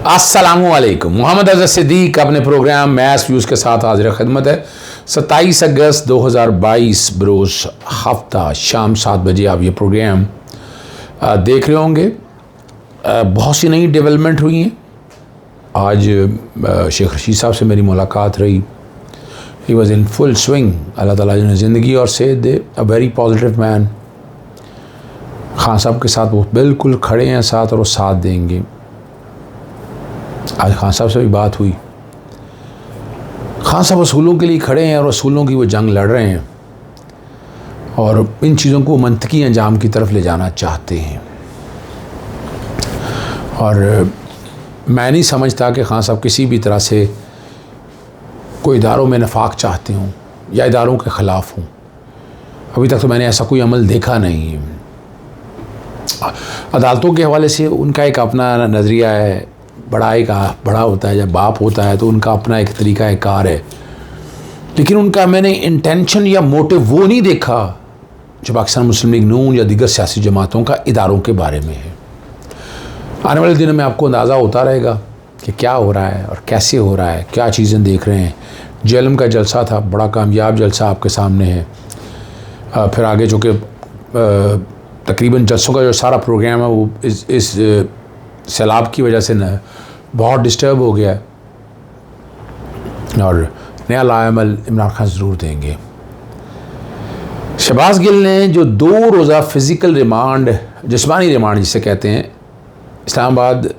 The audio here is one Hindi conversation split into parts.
अस्सलामुअलैकुम। मोहम्मद अज़हर सिद्दीक अपने प्रोग्राम मैथ्स व्यूज़ के साथ हाजिर खिदमत है। 27 अगस्त 2022 बरोज़ हफ्ता शाम 7 बजे आप ये प्रोग्राम देख रहे होंगे। बहुत सी नई डेवलपमेंट हुई हैं। आज शेख रशीद साहब से मेरी मुलाकात रही। He was in full swing. Allah ताला ने ज़िंदगी और सेहत दे। A very positive man. Khan sahab के साथ वो बिल्कुल खड़े हैं साथ और वो साथ देंगे। आज खान साहब से भी बात हुई। खान साहब असूलों के लिए खड़े हैं और असूलों की वो जंग लड़ रहे हैं और इन चीज़ों को मंतकी अंजाम की तरफ ले जाना चाहते हैं। और मैं नहीं समझता कि खान साहब किसी भी तरह से कोई इदारों में नफाक चाहते हों या इदारों के ख़िलाफ़ हों। अभी तक तो मैंने ऐसा कोई अमल देखा नहीं है। अदालतों के हवाले से उनका एक अपना नज़रिया है। बड़ा होता है, जब बाप होता है तो उनका अपना एक तरीका कार है, लेकिन उनका मैंने इंटेंशन या मोटिव वो नहीं देखा जो पाकिस्तान मुस्लिम लीग नून या दीगर सियासी जमातों का इदारों के बारे में है। आने वाले दिनों में आपको अंदाज़ा होता रहेगा कि क्या हो रहा है और कैसे हो रहा है, क्या चीज़ें देख रहे हैं। जेलम का जलसा था, बड़ा कामयाब जलसा आपके सामने है। फिर आगे जो कि तकरीबन जलसों का जो सारा प्रोग्राम है वो इस सैलाब की वजह से न बहुत डिस्टर्ब हो गया है और नया लाएमल इमरान खान ज़रूर देंगे। शहबाज गिल ने जो 2 रोज़ा फ़िज़िकल रिमांड, जिस्मानी रिमांड जिसे कहते हैं, इस्लामाबाद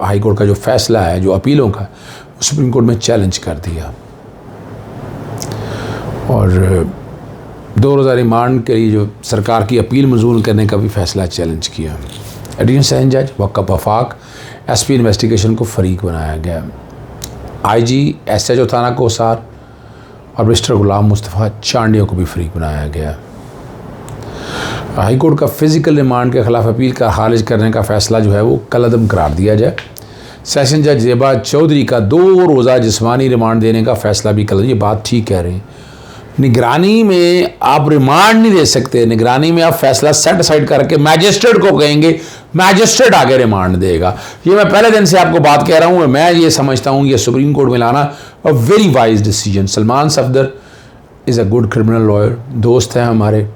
हाई कोर्ट का जो फ़ैसला है जो अपीलों का, सुप्रीम कोर्ट में चैलेंज कर दिया और 2 रोज़ा रिमांड के लिए जो सरकार की अपील मंजूर करने का भी फ़ैसला चैलेंज किया। एडिशनल सेशन जज वक़्फ़ वफाक SP इन्वेस्टिगेशन को फ़रीक बनाया गया। IG SHO थाना कोसार और मिस्टर गुलाम मुस्तफ़ा चांडिया को भी फ़रीक बनाया गया। हाई कोर्ट का फ़िज़िकल रिमांड के ख़िलाफ़ अपील का खारिज करने का फ़ैसला जो है वो कलअदम करार दिया जाए। सेशन जज ज़ेबा चौधरी का 2 रोज़ा जिस्मानी रिमांड देने का फ़ैसला भी कलअदम। ये बात ठीक कह रहे हैं। निगरानी में आप रिमांड नहीं दे सकते। निगरानी में आप फैसला सेट असाइड करके मैजिस्ट्रेट को कहेंगे, मैजिस्ट्रेट आगे रिमांड देगा। ये मैं पहले दिन से आपको बात कह रहा हूँ। मैं ये समझता हूँ ये सुप्रीम कोर्ट में लाना a very wise decision. Salman Safdar is a good criminal lawyer, दोस्त है हमारे,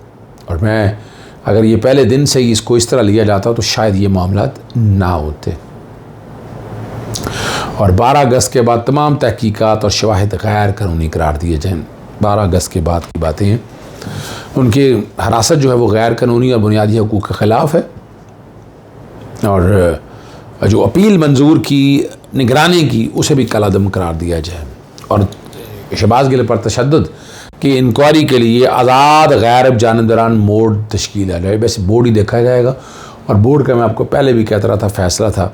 और मैं अगर ये पहले दिन से ही इसको इस तरह लिया जाता तो शायद ये मामला ना होते। और 12 अगस्त के बाद तमाम तहकीकात और शवाहिद गैर कानूनी करार दिए जाएँ। 12 अगस्त के बाद की बातें हैं। उनकी हिरासत जो है वो गैर कानूनी और बुनियादी हकूक़ के ख़िलाफ़ है और जो अपील मंजूर की निगरानी की उसे भी कलअदम करार दिया जाए और शहबाज गिल पर तशद्दुद की इंक्वायरी के लिए आज़ाद गैर जानबदारान बोर्ड तश्कील है। वैसे बोर्ड ही देखा जाएगा और बोर्ड का मैं आपको पहले भी कहता रहा था फ़ैसला था,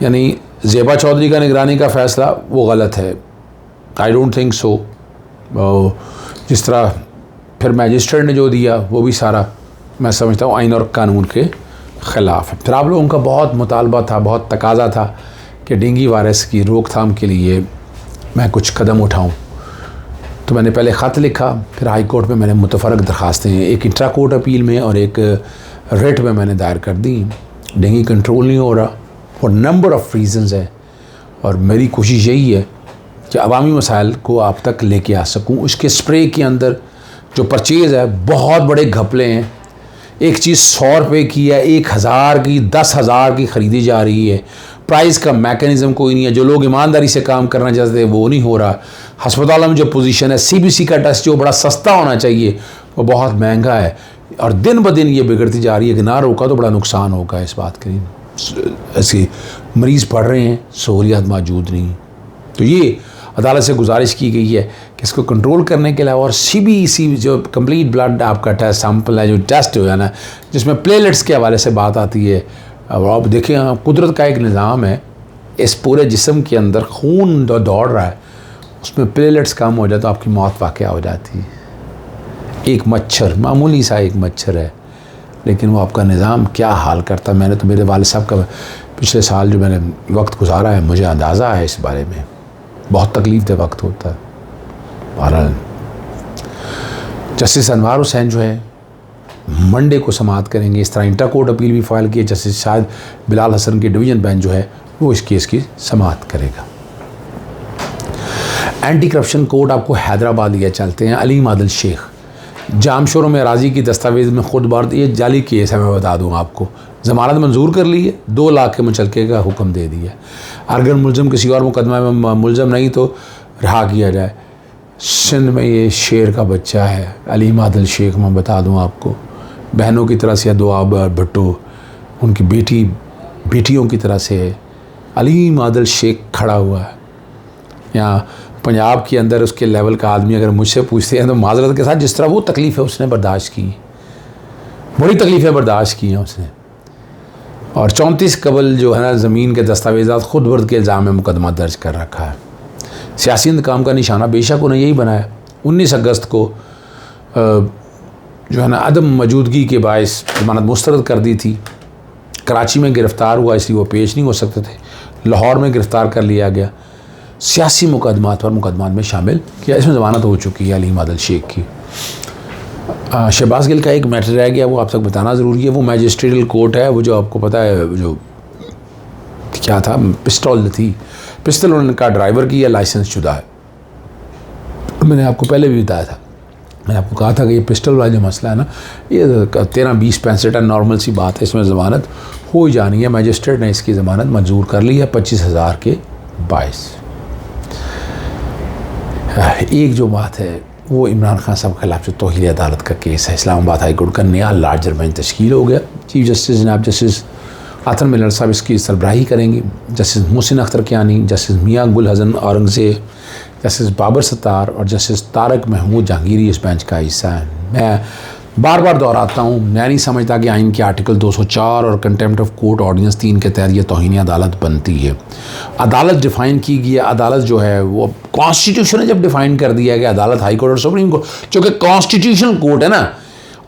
यानी ज़ेबा चौधरी का निगरानी का फ़ैसला वो गलत है। I don't think so. जिस तरह फिर मैजिस्ट्रेट ने जो दिया वो भी सारा मैं समझता हूँ आइन और कानून के ख़िलाफ़ है। फिर आप लोगों का बहुत मुतालबा था, बहुत तकाजा था कि डेंगू वायरस की रोकथाम के लिए मैं कुछ कदम उठाऊँ, तो मैंने पहले ख़त लिखा, फिर हाई कोर्ट में मैंने मुतफ़रक़ दरख्वास्तें, एक इंट्रा कोर्ट अपील में और एक रेट में मैंने दायर कर दी। डेंगू कंट्रोल नहीं हो रहा फॉर नंबर ऑफ़ रीज़न्स है और मेरी कोशिश यही है कि अवामी मसाइल को आप तक लेके आ सकूं। उसके स्प्रे के अंदर जो परचेज़ है बहुत बड़े घपले हैं। एक चीज़ 100 रुपये की है, 1000 की, 10,000 की ख़रीदी जा रही है। प्राइस का मैकेनिज़्म कोई नहीं है। जो लोग ईमानदारी से काम करना चाहते हैं वो नहीं हो रहा। हस्पतालों में जो पोजीशन है, CBC का टेस्ट जो बड़ा सस्ता होना चाहिए वो बहुत महंगा है और दिन ब दिन ये बिगड़ती जा रही है कि ना रोका तो बड़ा नुकसान होगा। इस बात के ऐसे मरीज़ पढ़ रहे हैं, सहूलियात मौजूद नहीं। तो ये अदालत से गुजारिश की गई है कि इसको कंट्रोल करने के अलावा और CBC जो कंप्लीट ब्लड आपका टेस्ट सैंपल है, जो टेस्ट हो जाना, जिसमें प्लेलेट्स के हवाले से बात आती है। अब आप देखें, कुदरत का एक निज़ाम है, इस पूरे जिस्म के अंदर खून दौड़ रहा है, उसमें प्लेलेट्स कम हो जाए तो आपकी मौत वाक़या हो जाती है। एक मच्छर, मामूली सा एक मच्छर है, लेकिन वो आपका निज़ाम क्या हाल करता है। मैंने तो मेरे वालिद साहब का पिछले साल जो मैंने वक्त गुजारा है, मुझे अंदाज़ा है इस बारे में। बहुत तकलीफ दे वक्त होता है। बहरहाल जस्टिस अनवार हुसैन जो है मंडे को समाअत करेंगे। इस तरह इंटर कोर्ट अपील भी फाइल की है। जस्टिस शायद बिलाल हसन की डिवीज़न बेंच जो है वो इस केस की समाअत करेगा। एंटी करप्शन कोर्ट आपको हैदराबाद लिए चलते हैं। अलीम आदिल शेख जामशोरों में राजी की दस्तावेज़ में खुद बार, ये जाली केस है, मैं बता दूँ आपको। ज़मानत मंजूर कर ली है, 2 लाख के मुचलके का हुक्म दे दिया। अगर मुलज़म किसी और मुकदमा में मुलज़म नहीं तो रहा किया जाए। सिंध में ये शेर का बच्चा है अलीम आदिल शेख, मैं बता दूँ आपको। बहनों की तरह से दुआब भुट्टो उनकी बेटियों की तरह से अलीम आदिल शेख खड़ा हुआ है। यहाँ पंजाब के अंदर उसके लेवल का आदमी अगर मुझसे पूछते हैं तो माजरत के साथ, जिस तरह वो तकलीफ़ें उसने बर्दाश्त की, बड़ी तकलीफ़ें बर्दाश्त की हैं उसने। और 34 कबल जो है ना ज़मीन के दस्तावेज़ात खुद बर्द के इल्ज़ाम में मुकदमा दर्ज कर रखा है। सियासी इंतकाम का निशाना बेशक उन्हें यही बनाया। 19 अगस्त को जो है ना अदम मौजूदगी के बायस ज़मानत मुस्तरद कर दी थी। कराची में गिरफ़्तार हुआ इसलिए वो पेश नहीं हो सकते थे। लाहौर में गिरफ़्तार कर लिया गया। सियासी मुकदमात पर मुकदमात में शामिल किया। इसमें ज़मानत हो चुकी है अलीम आदिल शेख की। शहबाज गिल का एक मैटर रह गया, वो आप तक बताना ज़रूरी है। वो मैजिस्ट्रेटल कोर्ट है, वो जो आपको पता है जो क्या था, पिस्टल थी, पिस्टल उनका ड्राइवर की या लाइसेंस शुदा है। मैंने आपको पहले भी बताया था, मैंने आपको कहा था कि ये पिस्टल वाला जो मसला है ना, ये 13, 20, 65 नॉर्मल सी बात है, इसमें ज़मानत हो ही जानी है। मैजिस्ट्रेट ने इसकी ज़मानत मंजूर कर ली है 25,000 के बायस। एक जो बात है वो इमरान खान साहब के खिलाफ जो तौहीन अदालत का केस है, इस्लामाबाद हाई कोर्ट का नया लार्जर बेंच तश्कील हो गया। चीफ जस्टिस जनाब जस्टिस आतर मिलर साहब इसकी सरबराही करेंगे। जस्टिस मोहसिन अख्तर कियानी, जस्टिस मियाँ गुल हसन औरंगज़ेब, जस्टिस बाबर सत्तार और जस्टिस तारक महमूद जहांगीरी इस बेंच का हिस्सा है। मैं बार बार दोहराता हूँ, मैं नहीं समझता कि आइन के आर्टिकल 204 और कंटेम्प्ट ऑफ कोर्ट ऑर्डिनेंस 3 के तहत ये तौहीन अदालत बनती है। अदालत डिफ़ाइन की गई है, अदालत जो है वो कॉन्स्टिट्यूशन ने जब डिफ़ाइन कर दिया है कि अदालत हाई कोर्ट और सुप्रीम कोर्ट जो कि कॉन्स्टिट्यूशनल कोर्ट है ना,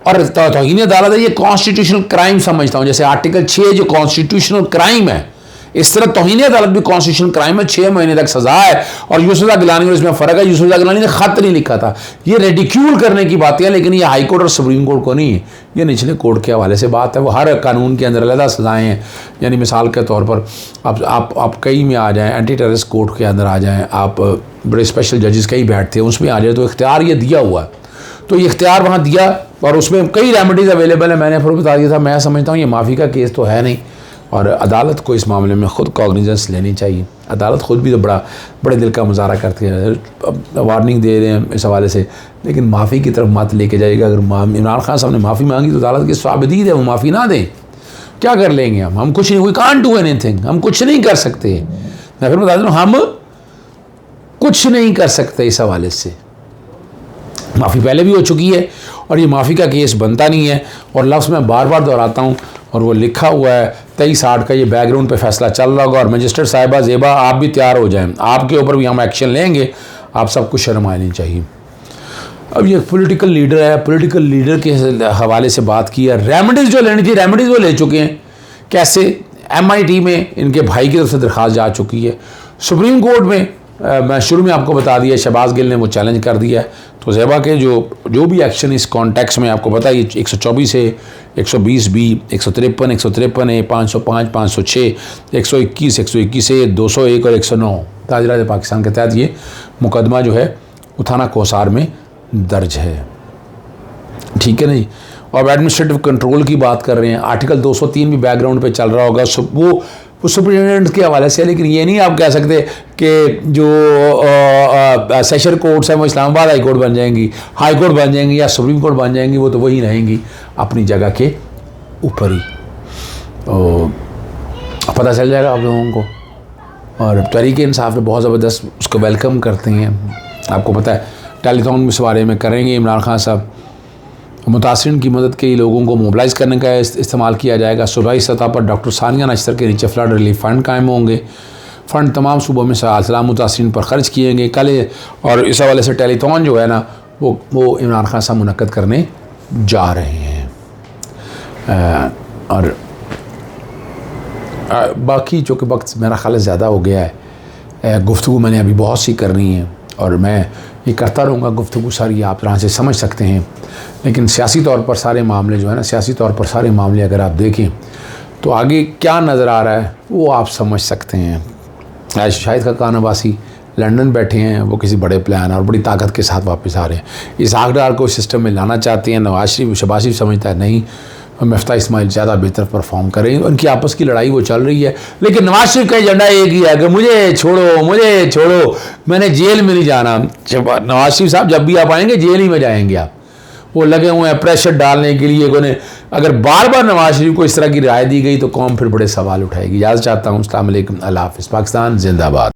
और तौहीन अदालत है, ये कॉन्स्टिट्यूशनल क्राइम समझता हूँ। जैसे आर्टिकल 6 जो कॉन्स्टिट्यूशनल क्राइम है, इस तरह तौहीन अदालत भी कॉन्स्टिट्यूशनल क्राइम है। 6 महीने तक सज़ा है। और यूसुफ गिलानी और इसमें फ़र्क है, यूसुफ गिलानी ने ख़त नहीं लिखा था। ये रेडिक्यूल करने की बातें हैं, लेकिन ये हाई कोर्ट और सुप्रीम कोर्ट को नहीं है, ये निचले कोर्ट के हवाले से बात है। वो हर कानून के अंदर अलग सज़ाएँ हैं। यानी मिसाल के तौर पर आप कई में आ जाएँ, एंटी टेररिस्ट कोर्ट के अंदर आ जाएँ, आप बड़े स्पेशल जजेस कई बैठते हैं उसमें आ जाए, तो इख्तियार ये दिया हुआ है। तो ये इख्तियार वहाँ दिया और उसमें कई रेमेडीज़ अवेलेबल है। मैंने फिर बता दिया था, मैं समझता हूँ ये माफ़ी का केस तो है नहीं, और अदालत को इस मामले में ख़ुद कॉग्निजेंस लेनी चाहिए। अदालत ख़ुद भी तो बड़े दिल का मुजाहरा करती है, वार्निंग दे रहे हैं इस हवाले से, लेकिन माफ़ी की तरफ मत लेके जाइएगा। अगर इमरान खान साहब ने माफ़ी मांगी तो अदालत की साबिदीद है, वो माफ़ी ना दें, क्या कर लेंगे हम कुछ नहीं, वी कांट डू एनीथिंग, हम कुछ नहीं कर सकते। मैं फिर बता दूँ, हम कुछ नहीं कर सकते इस हवाले से। माफ़ी पहले भी हो चुकी है और ये माफ़ी का केस बनता नहीं है। और लफ्ज़ मैं बार बार दोहराता हूँ, और वो लिखा हुआ है 23/8 का, ये बैकग्राउंड पे फैसला चल रहा होगा। और मजिस्ट्रेट साहिबा ज़ेबा आप भी तैयार हो जाएं, आपके ऊपर भी हम एक्शन लेंगे, आप सबको शर्म आनी चाहिए। अब ये पॉलिटिकल लीडर है, पॉलिटिकल लीडर के हवाले से बात की है। रेमेडीज़ जो लेनी थी रेमेडीज़ वो ले चुके हैं। कैसे? MIT में इनके भाई की तरफ से दरख्वास्त जा चुकी है। सुप्रीम कोर्ट में मैं शुरू में आपको बता दिया, शहबाज गिल ने वो चैलेंज कर दिया है। तो ज़ेबा के जो भी एक्शन इस कॉन्टेक्स्ट में आपको पता है, ये 124 है, 120B, 153, 153A, 505, 506, 121, 121A, 201 और 109 ताजरात पाकिस्तान के तहत ये मुकदमा जो है वो थाना कोसार में दर्ज है। ठीक है नहीं? और एडमिनिस्ट्रेटिव कंट्रोल की बात कर रहे हैं, आर्टिकल 203 भी बैकग्राउंड पे चल रहा होगा, वो सुप्रीटेंडेंट के हवाले से। लेकिन ये नहीं आप कह सकते कि जो सेशन कोर्ट्स हैं वो इस्लामाबाद हाई कोर्ट बन जाएंगी, हाई कोर्ट बन जाएंगी या सुप्रीम कोर्ट बन जाएंगी, वो तो वही रहेंगी अपनी जगह के ऊपर ही। तो पता चल जाएगा आप लोगों को। और तहरीक इंसाफ में बहुत ज़बरदस्त उसको वेलकम करते हैं। आपको पता है टेलीथॉन इस बारे में करेंगे इमरान खान साहब। मुतासिरीन की मदद के लिए लोगों को मोबिलाइज़ करने का इस्तेमाल किया जाएगा। सूबाई सतह पर डॉक्टर सानिया नश्तर के नीचे फ्लड रिलीफ फ़ंड कायम होंगे। फ़ंड तमाम सूबों में सलाम मुतासिरीन पर ख़र्च किए गए कल। और इस हवाले से टेलीथॉन जो है ना वो इमरान खान साहब मुनक्कद करने जा रहे हैं। और बाकी चूँकि वक्त मेरा ख्याल ज़्यादा हो गया है, गुफ्तगू मैंने अभी बहुत सी करनी है और मैं ये करता रहूँगा। गुफ्तगू सारी आप तरह से समझ सकते हैं, लेकिन सियासी तौर पर सारे मामले जो है ना, सियासी तौर पर सारे मामले अगर आप देखें तो आगे क्या नज़र आ रहा है वो आप समझ सकते हैं। आज शाहिद खान अब्बासी लंदन बैठे हैं, वो किसी बड़े प्लान और बड़ी ताकत के साथ वापस आ रहे हैं। इसहाक डार को सिस्टम में लाना चाहते हैं। नवाज शरीफ शहबाज शरीफ समझता है नहीं, मफ्ता इस्माइल ज़्यादा बेहतर परफॉर्म करें। उनकी आपस की लड़ाई वो चल रही है, लेकिन नवाज शरीफ का एजेंडा एक ही है कि मुझे छोड़ो, मैंने जेल में नहीं जाना। नवाज शरीफ साहब जब भी आप आएंगे जेल ही में जाएंगे आप। वो लगे हुए हैं प्रेशर डालने के लिए। उन्हें अगर बार बार नवाज शरीफ को इस तरह की राय दी गई तो कौम फिर बड़े सवाल उठाएगी। इजाज़त चाहता हूँ। अस्सलाम वालेकुम, अल्लाह हाफ़िज़। पाकिस्तान जिंदाबाद।